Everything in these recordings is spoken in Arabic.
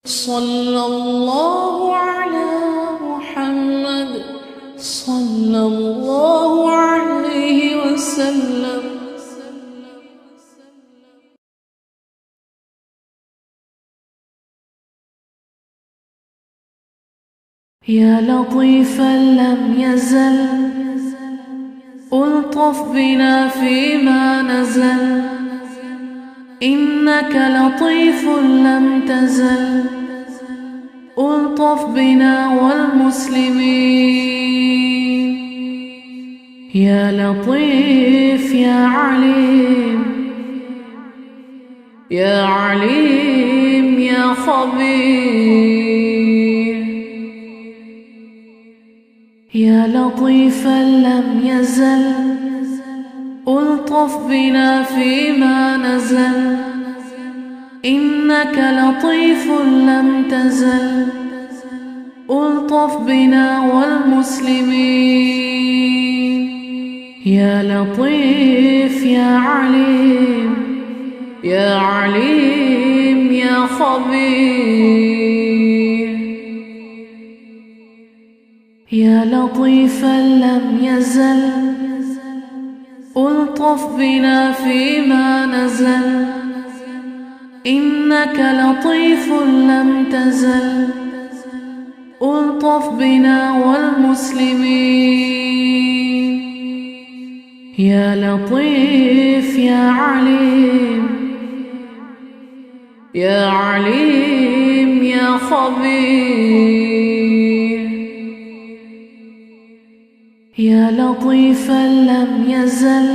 صلى الله على محمد صلى الله عليه وسلم. يا لطيفا لم يزل ألطف بنا فيما نزل، إنك لطيف لم تزل ألطف بنا والمسلمين. يا لطيف يا عليم، يا عليم يا خبير. يا لطيفا لم يزل ألطف بنا فيما نزل، إنك لطيف لم تزل ألطف بنا والمسلمين. يا لطيف يا عليم، يا عليم يا خبير. يا لطيفا لم يزل ألطف بنا فيما نزل، إنك لطيف لم تزل ألطف بنا والمسلمين. يا لطيف يا عليم، يا عليم يا خبير. يا لطيفا لم يزل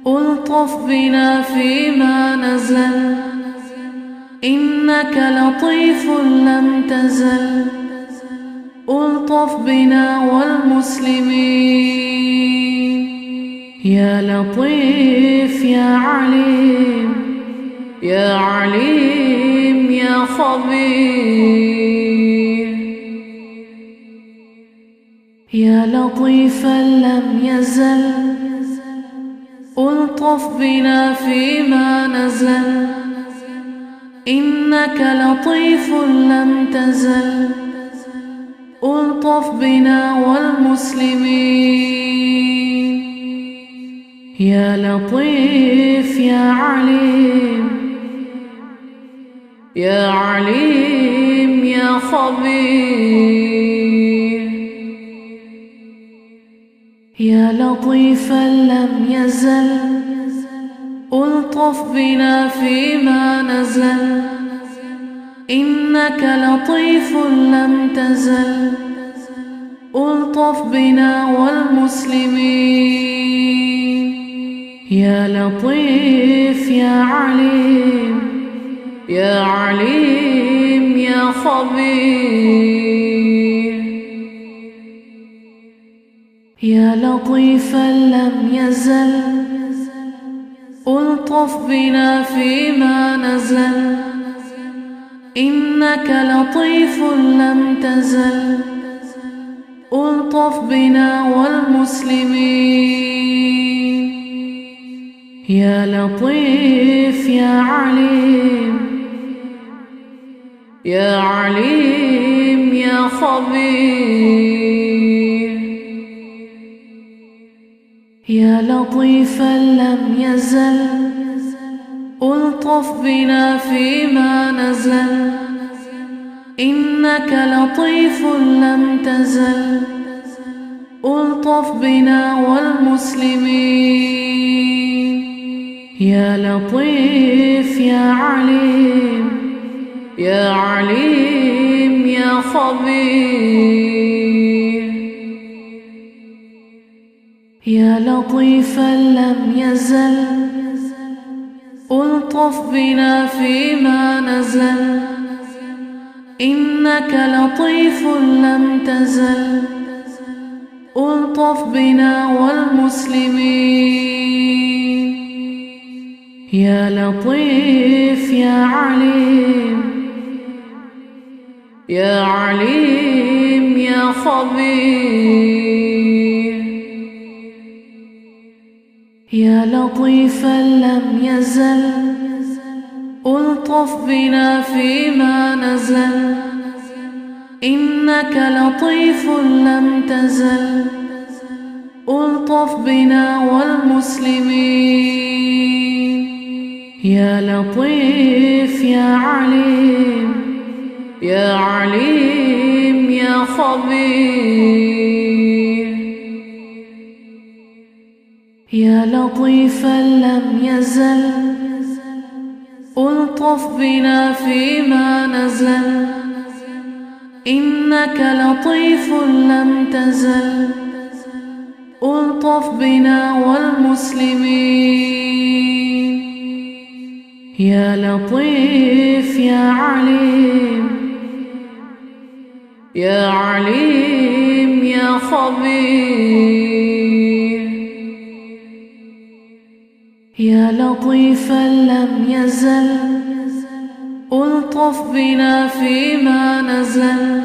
ألطف بنا فيما نزل، إنك لطيف لم تزل ألطف بنا والمسلمين. يا لطيف يا عليم، يا عليم يا خبير. يا لطيفا لم يزل ألطف بنا فيما نزل، إنك لطيف لم تزل ألطف بنا والمسلمين. يا لطيف يا عليم، يا عليم يا خبير. يا لطيفا لم يزل ألطف بنا فيما نزل، إنك لطيف لم تزل ألطف بنا والمسلمين. يا لطيف يا عليم، يا عليم يا خبير. يا لطيفا لم يزل ألطف بنا فيما نزل، إنك لطيف لم تزل ألطف بنا والمسلمين. يا لطيف يا عليم، يا عليم يا خبير. يا لطيفا لم يزل ألطف بنا فيما نزل، إنك لطيف لم تزل ألطف بنا والمسلمين. يا لطيف يا عليم، يا عليم يا خبير. يا لطيفا لم يزل ألطف بنا فيما نزل، إنك لطيف لم تزل ألطف بنا والمسلمين. يا لطيف يا عليم، يا عليم يا خبير. يا لطيفا لم يزل ألطف بنا فيما نزل إنك لطيف لم تزل ألطف بنا والمسلمين يا لطيف يا عليم يا عليم يا خبير يا لطيفا لم يزل ألطف بنا فيما نزل إنك لطيف لم تزل ألطف بنا والمسلمين يا لطيف يا عليم يا عليم يا خبير يا لطيفا لم يزل ألطف بنا فيما نزل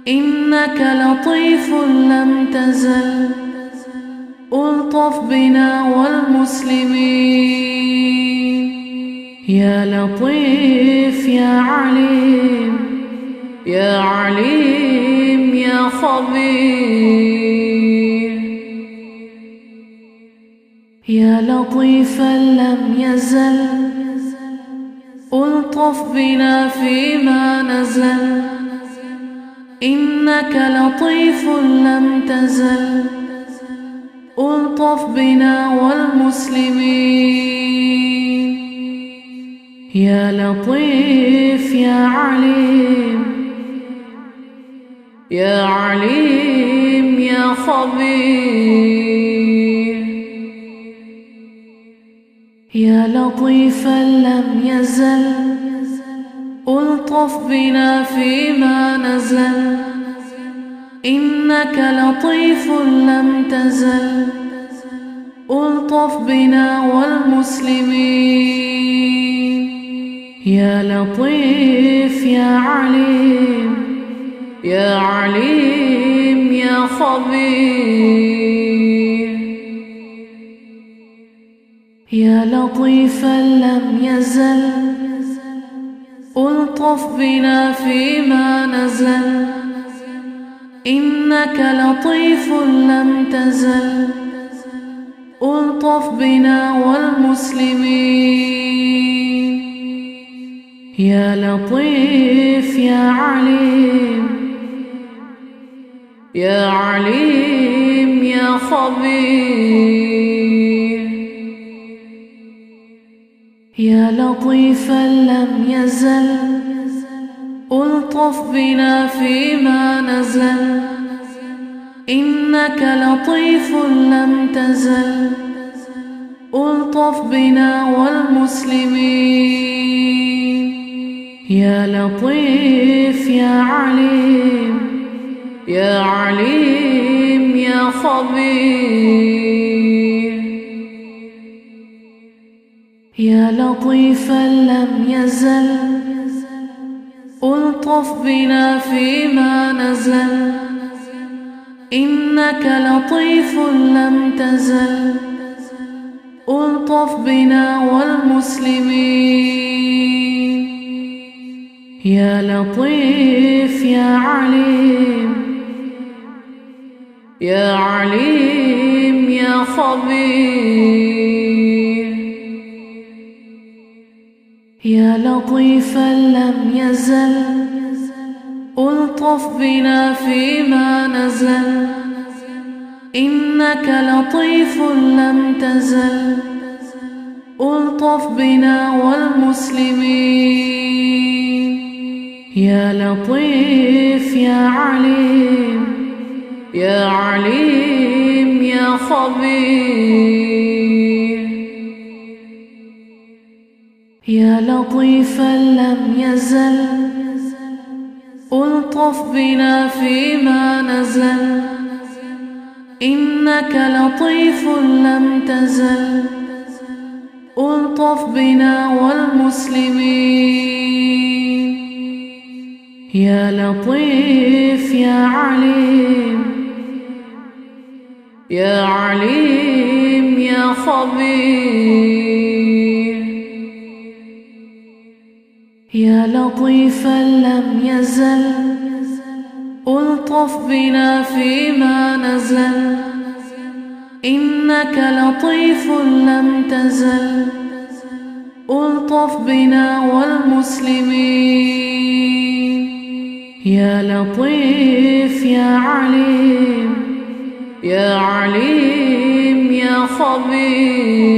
إنك لطيف لم تزل ألطف بنا والمسلمين يا لطيف يا عليم يا عليم يا خبير يا لطيفا لم يزل ألطف بنا فيما نزل إنك لطيف لم تزل ألطف بنا والمسلمين يا لطيف يا عليم يا عليم يا خبير يا لطيفا لم يزل ألطف بنا فيما نزل إنك لطيف لم تزل ألطف بنا والمسلمين يا لطيف يا عليم يا عليم يا خبير يا لطيفا لم يزل ألطف بنا فيما نزل إنك لطيف لم تزل ألطف بنا والمسلمين يا لطيف يا عليم يا عليم يا خبير يا لطيفا لم يزل ألطف بنا فيما نزل إنك لطيف لم تزل ألطف بنا والمسلمين يا لطيف يا عليم يا عليم يا خبير يا لطيفا لم يزل ألطف بنا فيما نزل إنك لطيف لم تزل ألطف بنا والمسلمين يا لطيف يا عليم يا عليم يا خبير يا لطيفا لم يزل ألطف بنا فيما نزل إنك لطيف لم تزل ألطف بنا والمسلمين يا لطيف يا عليم يا عليم يا خبير يا لطيفا لم يزل ألطف بنا فيما نزل إنك لطيف لم تزل ألطف بنا والمسلمين يا لطيف يا عليم يا عليم يا خبير يا لطيفا لم يزل ألطف بنا فيما نزل، إنك لطيف لم تزل ألطف بنا والمسلمين. يا لطيف يا عليم، يا عليم يا خبير.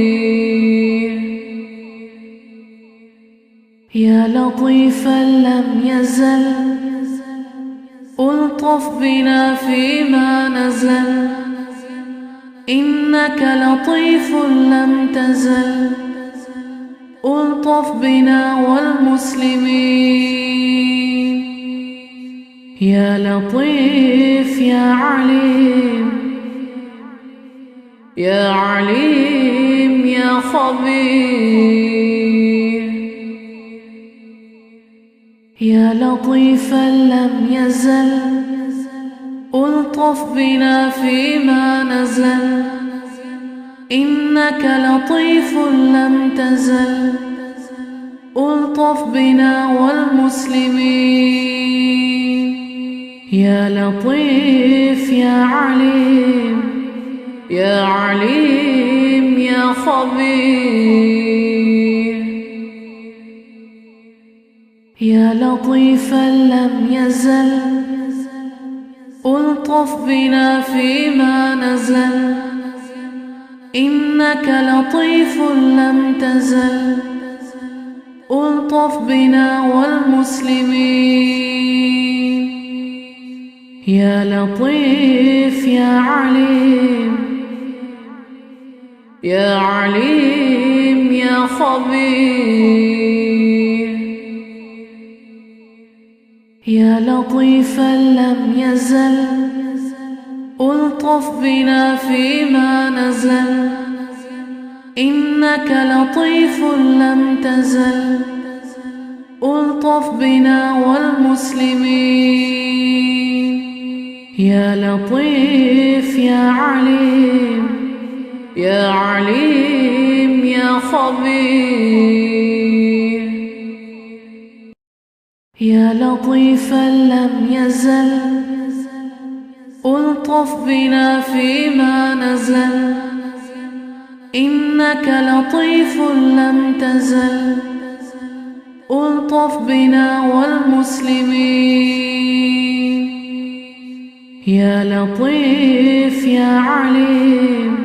يا لطيفا لم يزل ألطف بنا فيما نزل، إنك لطيف لم تزل ألطف بنا والمسلمين. يا لطيف يا عليم، يا عليم يا خبير. يا لطيفا لم يزل ألطف بنا فيما نزل، إنك لطيف لم تزل ألطف بنا والمسلمين. يا لطيف يا عليم، يا عليم يا خبير. يا لطيفا لم يزل ألطف بنا فيما نزل، إنك لطيف لم تزل ألطف بنا والمسلمين. يا لطيف يا عليم، يا عليم يا خبير. يا لطيفا لم يزل ألطف بنا فيما نزل، إنك لطيف لم تزل ألطف بنا والمسلمين. يا لطيف يا عليم، يا عليم يا خبير. يا لطيفا لم يزل ألطف بنا فيما نزل، إنك لطيف لم تزل ألطف بنا والمسلمين. يا لطيف يا عليم،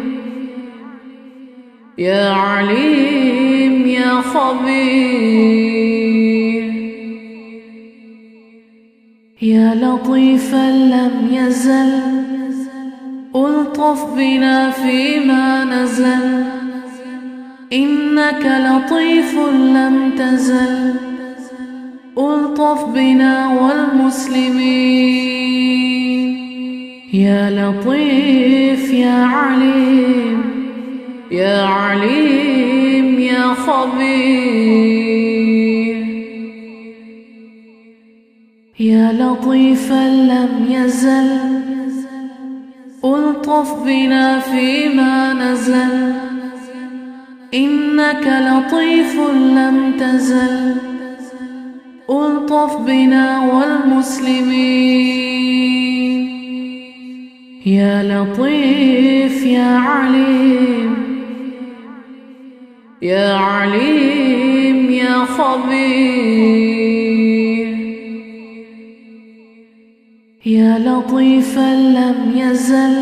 يا عليم يا خبير. يا لطيفا لم يزل ألطف بنا فيما نزل، إنك لطيف لم تزل ألطف بنا والمسلمين. يا لطيف يا عليم، يا عليم يا خبير. يا لطيفا لم يزل ألطف بنا فيما نزل، إنك لطيف لم تزل ألطف بنا والمسلمين. يا لطيف يا عليم، يا عليم يا خبير. يا لطيفا لم يزل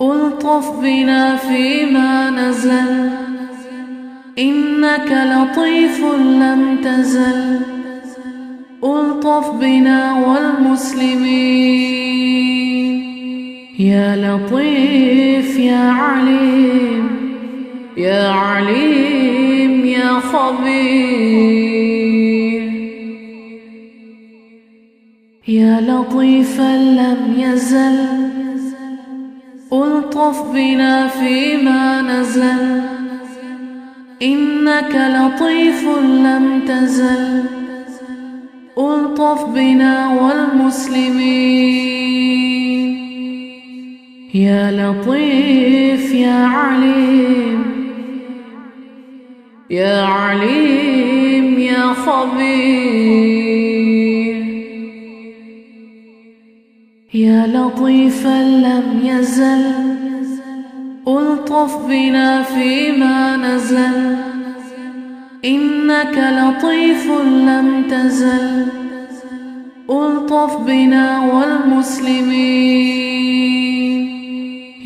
ألطف بنا فيما نزل، إنك لطيف لم تزل ألطف بنا والمسلمين. يا لطيف يا عليم، يا عليم يا خبير. يا لطيفا لم يزل ألطف بنا فيما نزل، إنك لطيف لم تزل ألطف بنا والمسلمين. يا لطيف يا عليم، يا عليم يا خبير يا لطيفا لم يزل ألطف بنا فيما نزل إنك لطيف لم تزل ألطف بنا والمسلمين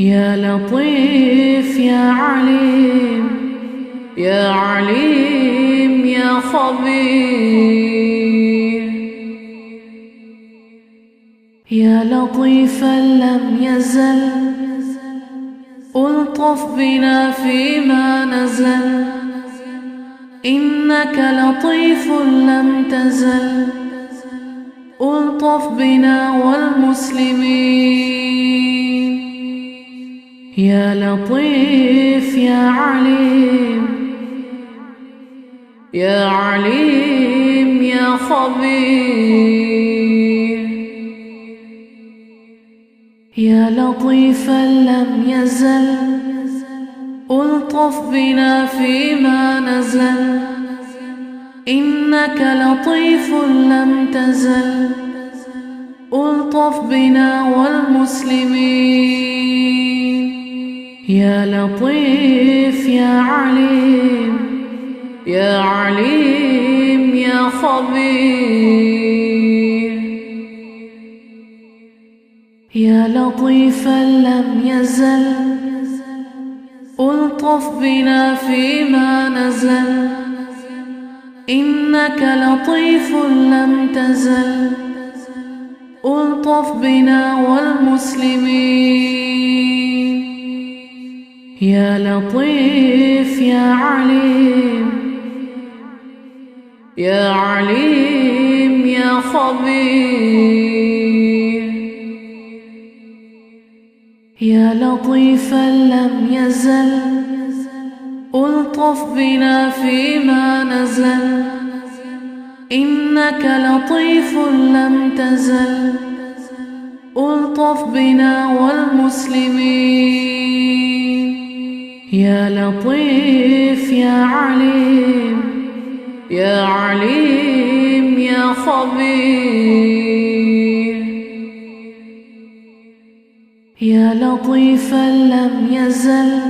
يا لطيف يا عليم يا عليم يا خبير يا لطيفا لم يزل ألطف بنا فيما نزل إنك لطيف لم تزل ألطف بنا والمسلمين يا لطيف يا عليم يا عليم يا خبير يا لطيفا لم يزل ألطف بنا فيما نزل إنك لطيف لم تزل ألطف بنا والمسلمين يا لطيف يا عليم يا عليم يا خبير يا لطيفا لم يزل ألطف بنا فيما نزل إنك لطيف لم تزل ألطف بنا والمسلمين يا لطيف يا عليم يا عليم يا خبير يا لطيفا لم يزل ألطف بنا فيما نزل إنك لطيف لم تزل ألطف بنا والمسلمين يا لطيف يا عليم يا عليم يا خبير يا لطيفا لم يزل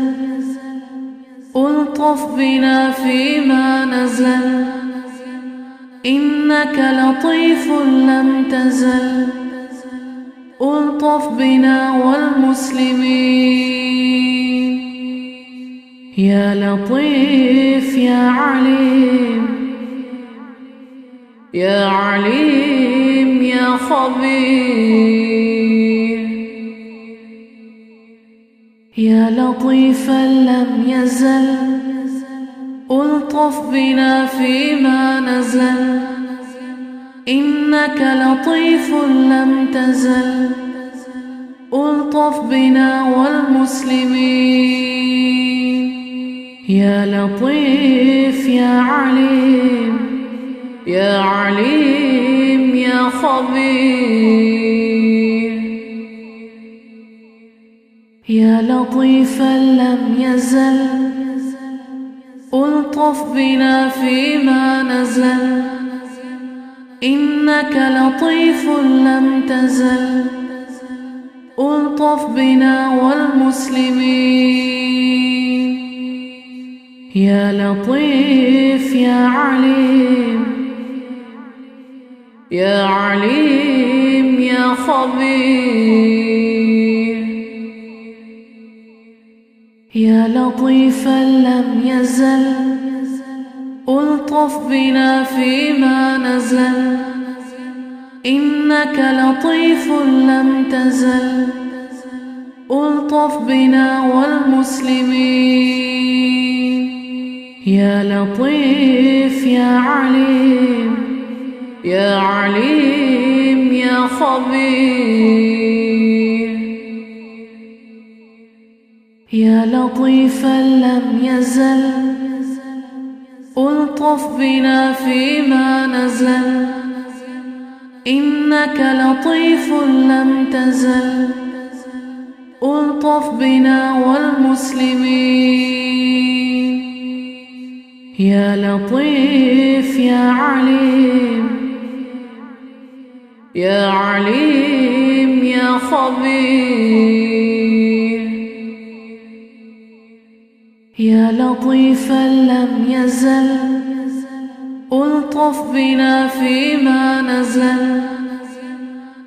ألطف بنا فيما نزل إنك لطيف لم تزل ألطف بنا والمسلمين يا لطيف يا عليم يا عليم يا خبير يا لطيفا لم يزل ألطف بنا فيما نزل إنك لطيف لم تزل ألطف بنا والمسلمين يا لطيف يا عليم يا عليم يا خبير يا لطيفا لم يزل ألطف بنا فيما نزل إنك لطيف لم تزل ألطف بنا والمسلمين يا لطيف يا عليم يا عليم يا خبير يا لطيفا لم يزل ألطف بنا فيما نزل إنك لطيف لم تزل ألطف بنا والمسلمين يا لطيف يا عليم يا عليم يا خبير يا لطيفا لم يزل ألطف بنا فيما نزل إنك لطيف لم تزل ألطف بنا والمسلمين يا لطيف يا عليم، يا عليم يا خبير، يا لطيفا لم يزل ألطف بنا فيما نزل،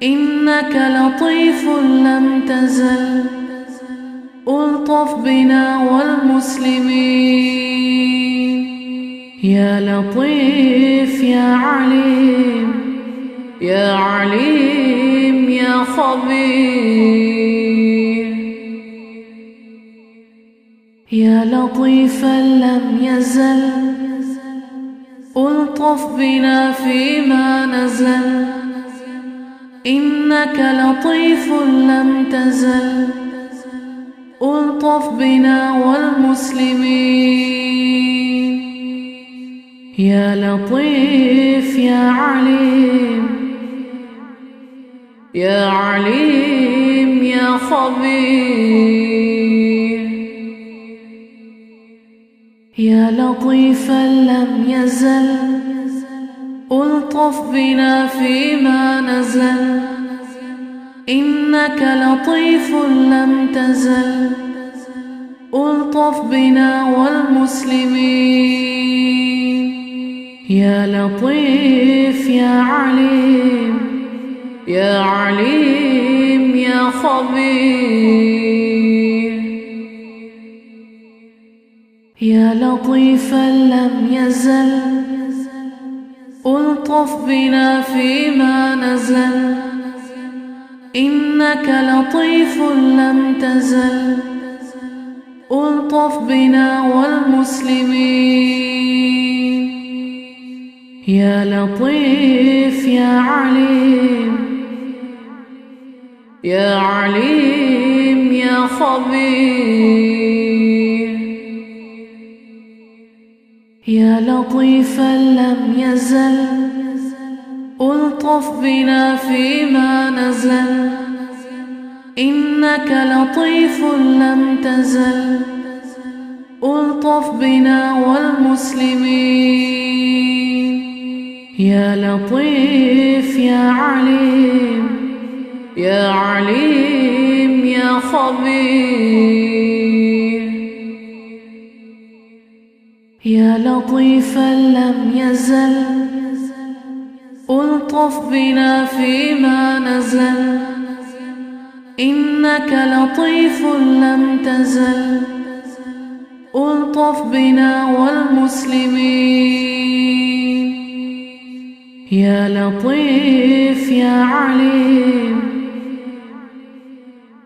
إنك لطيف لم تزل ألطف بنا والمسلمين. يا لطيف يا عليم، يا عليم يا خبير، يا لطيفا لم يزل ألطف بنا فيما نزل، إنك لطيف لم تزل ألطف بنا والمسلمين. يا لطيف يا عليم، يا عليم يا خبير، يا لطيفا لم يزل ألطف بنا فيما نزل، إنك لطيف لم تزل ألطف بنا والمسلمين. يا لطيف يا عليم، يا عليم يا خبير، يا لطيفا لم يزل ألطف بنا فيما نزل، إنك لطيف لم تزل ألطف بنا والمسلمين. يا لطيف يا عليم، يا عليم يا خبير، يا لطيفا لم يزل ألطف بنا فيما نزل، إنك لطيف لم تزل ألطف بنا والمسلمين. يا لطيف يا عليم، يا عليم يا خبير، يا لطيفا لم يزل ألطف بنا فيما نزل، إنك لطيف لم تزل ألطف بنا والمسلمين. يا لطيف يا عليم،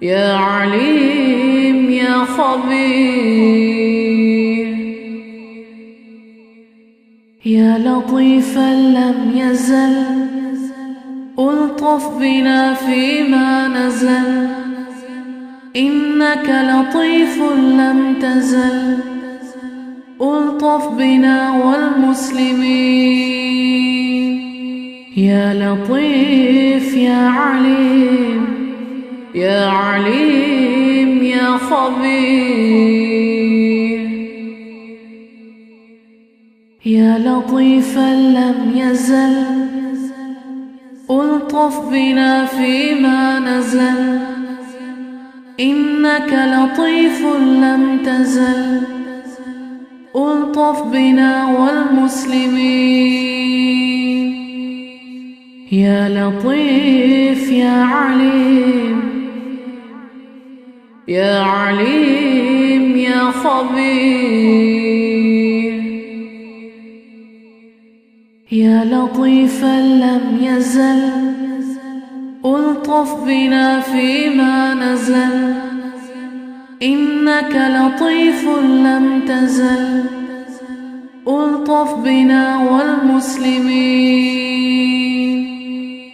يا عليم يا خبير، يا لطيفا لم يزل ألطف بنا فيما نزل، إنك لطيف لم تزل ألطف بنا والمسلمين. يا لطيف يا عليم، يا عليم يا خبير، يا لطيفا لم يزل ألطف بنا فيما نزل، إنك لطيف لم تزل ألطف بنا والمسلمين. يا لطيف يا عليم، يا عليم يا خبير، يا لطيفا لم يزل ألطف بنا فيما نزل، إنك لطيف لم تزل ألطف بنا والمسلمين.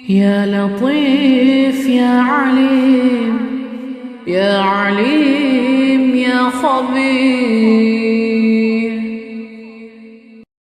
يا لطيف يا عليم، يا عليم يا خبير،